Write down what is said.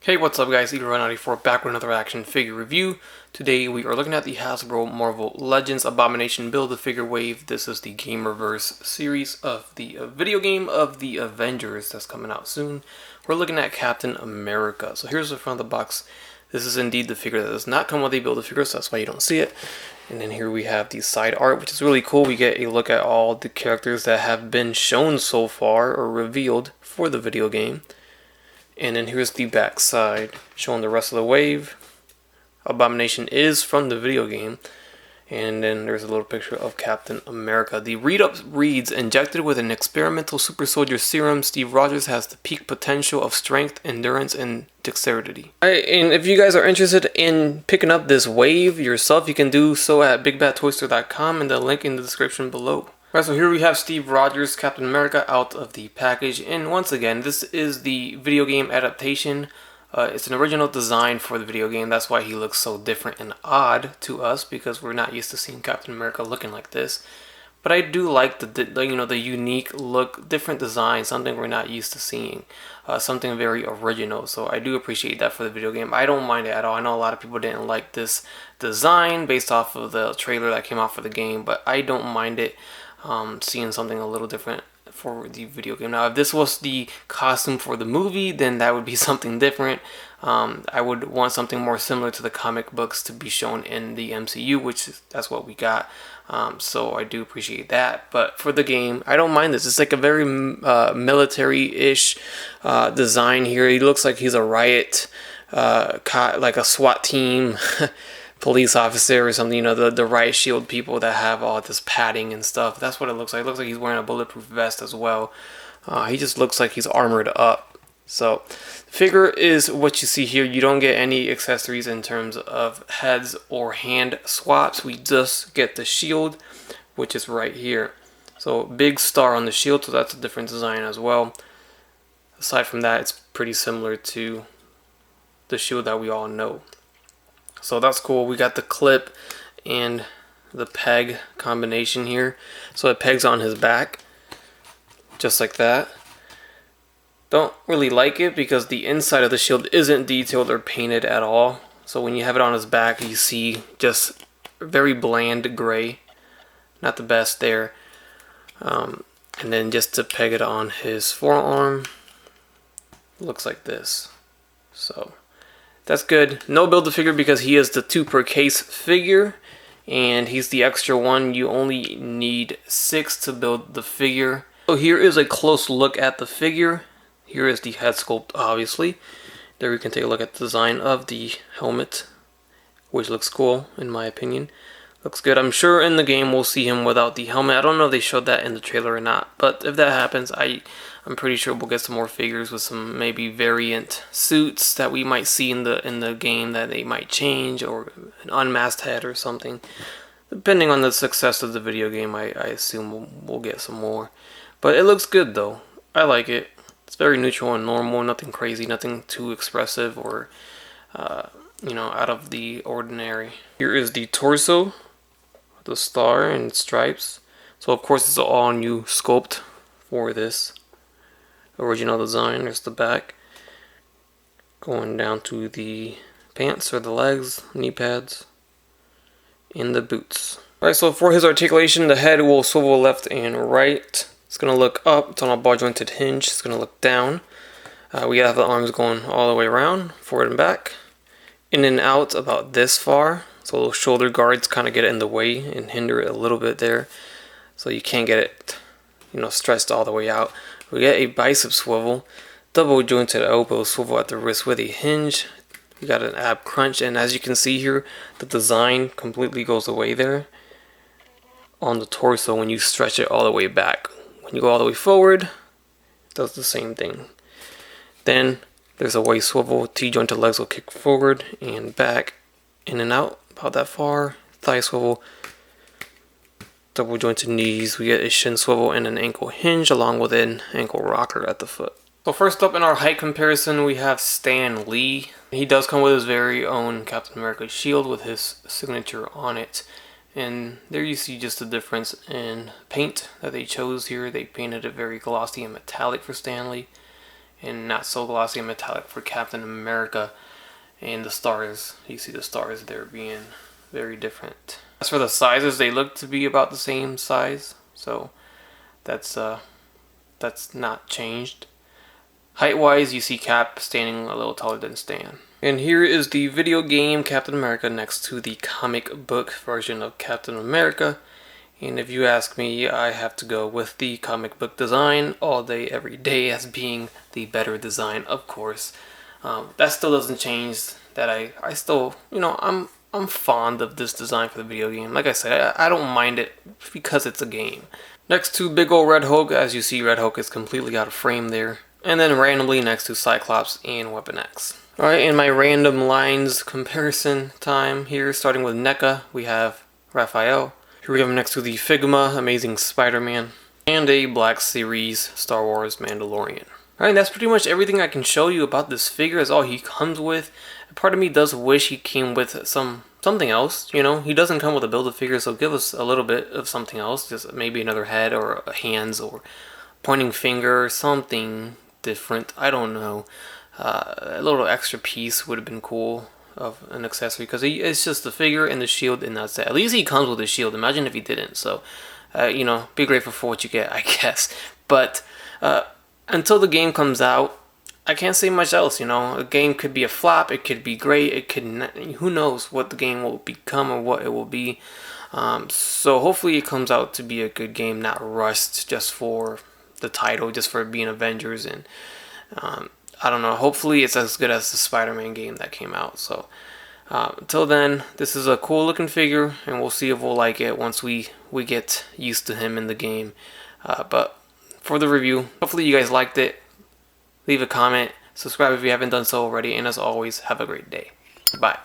Hey, what's up guys, Eater194 back with another action figure review. Today we are looking at the Hasbro Marvel Legends Abomination Build-A-Figure Wave. This is the Gamerverse series of the video game of the Avengers that's coming out soon. We're looking at Captain America. So here's the front of the box. This is indeed the figure that does not come with a Build-A-Figure, so that's why you don't see it. And then here we have the side art, which is really cool. We get a look at all the characters that have been shown so far or revealed for the video game. And then here's the back side showing the rest of the wave. Abomination is from the video game. And then there's a little picture of Captain America. The read-up reads, injected with an experimental super soldier serum, Steve Rogers has the peak potential of strength, endurance, and dexterity. Alright, and if you guys are interested in picking up this wave yourself, you can do so at bigbadtoystore.com and the link in the description below. Alright, so here we have Steve Rogers, Captain America, out of the package. And once again, this is the video game adaptation. It's an original design for the video game. That's why he looks so different and odd to us, because we're not used to seeing Captain America looking like this. But I do like the unique look, different design, something we're not used to seeing, something very original. So I do appreciate that for the video game. I don't mind it at all. I know a lot of people didn't like this design based off of the trailer that came out for the game, but I don't mind it. Seeing something a little different for the video game. Now, if this was the costume for the movie, then that would be something different. I would want something more similar to the comic books to be shown in the MCU, which that's what we got. So I do appreciate that. But for the game, I don't mind this. It's like a very military-ish design here. He looks like he's a riot, like a SWAT team. Police officer or something, you know, the riot shield people that have all this padding and stuff. That's what it looks like. It looks like he's wearing a bulletproof vest as well. He just looks like he's armored up. So the figure is what you see here. You don't get any accessories in terms of heads or hand swaps. We just get the shield, which is right here. So big star on the shield, so that's a different design as well. Aside from that, it's pretty similar to the shield that we all know. So that's cool. We got the clip and the peg combination here. So it pegs on his back, just like that. Don't really like it because the inside of the shield isn't detailed or painted at all. So when you have it on his back, you see just very bland gray. Not the best there. And then just to peg it on his forearm, looks like this. So that's good. No Build-A-Figure because he is the 2 per case figure, and he's the extra one. You only need 6 to build the figure. So here is a close look at the figure. Here is the head sculpt, obviously. There we can take a look at the design of the helmet, which looks cool in my opinion. Looks good. I'm sure in the game we'll see him without the helmet. I don't know if they showed that in the trailer or not, but if that happens, I'm pretty sure we'll get some more figures with some maybe variant suits that we might see in the game that they might change, or an unmasked head or something. Depending on the success of the video game, I assume we'll get some more. But it looks good though. I like it. It's very neutral and normal, nothing crazy, nothing too expressive or out of the ordinary. Here is the torso, the star and stripes. So of course it's an all new sculpt for this original design. There's the back going down to the pants or the legs, knee pads, and the boots. Alright, so for his articulation, the head will swivel left and right. It's going to look up. It's on a ball jointed hinge. It's going to look down. We have the arms going all the way around, forward and back, in and out about this far. So those shoulder guards kind of get in the way and hinder it a little bit there. So you can't get it, stretched all the way out. We get a bicep swivel, double jointed elbow swivel at the wrist with a hinge. You got an ab crunch, and as you can see here, the design completely goes away there on the torso when you stretch it all the way back. When you go all the way forward, it does the same thing. Then there's a waist swivel, T-jointed legs will kick forward and back, in and out about that far. Thigh swivel, double jointed knees. We get a shin swivel and an ankle hinge along with an ankle rocker at the foot. So first up in our height comparison, we have Stan Lee. He does come with his very own Captain America shield with his signature on it. And there you see just the difference in paint that they chose here. They painted it very glossy and metallic for Stan Lee. and not so glossy and metallic for Captain America. And the stars, you see the stars there being very different. As for the sizes, they look to be about the same size, so that's not changed. Height-wise, you see Cap standing a little taller than Stan. And here is the video game Captain America next to the comic book version of Captain America. And if you ask me, I have to go with the comic book design all day, every day, as being the better design, of course. That still doesn't change that I still, you know, I'm fond of this design for the video game. Like I said, I don't mind it because it's a game. Next to big old Red Hulk, as you see, Red Hulk is completely out of frame there. And then randomly next to Cyclops and Weapon X. Alright, in my random lines comparison time here, starting with NECA, we have Raphael. Here we have him next to the Figma, Amazing Spider-Man, and a Black Series Star Wars Mandalorian. Alright, that's pretty much everything I can show you about this figure. Is all he comes with. Part of me does wish he came with something else, you know. He doesn't come with a Build-A-Figure, so give us a little bit of something else. Just maybe another head or hands or pointing finger or something different. I don't know. A little extra piece would have been cool of an accessory, because it's just the figure and the shield, and that's it. At least he comes with a shield. Imagine if he didn't. So, you know, be grateful for what you get, I guess. But until the game comes out, I can't say much else. You know, a game could be a flop. It could be great. It could not, who knows what the game will become or what it will be. So hopefully it comes out to be a good game, not rushed just for the title, just for being Avengers. And I don't know, hopefully it's as good as the Spider-Man game that came out. So until then, this is a cool looking figure, and we'll see if we'll like it once we get used to him in the game. But for the review, hopefully you guys liked it. Leave a comment, subscribe if you haven't done so already, and as always, have a great day. Bye.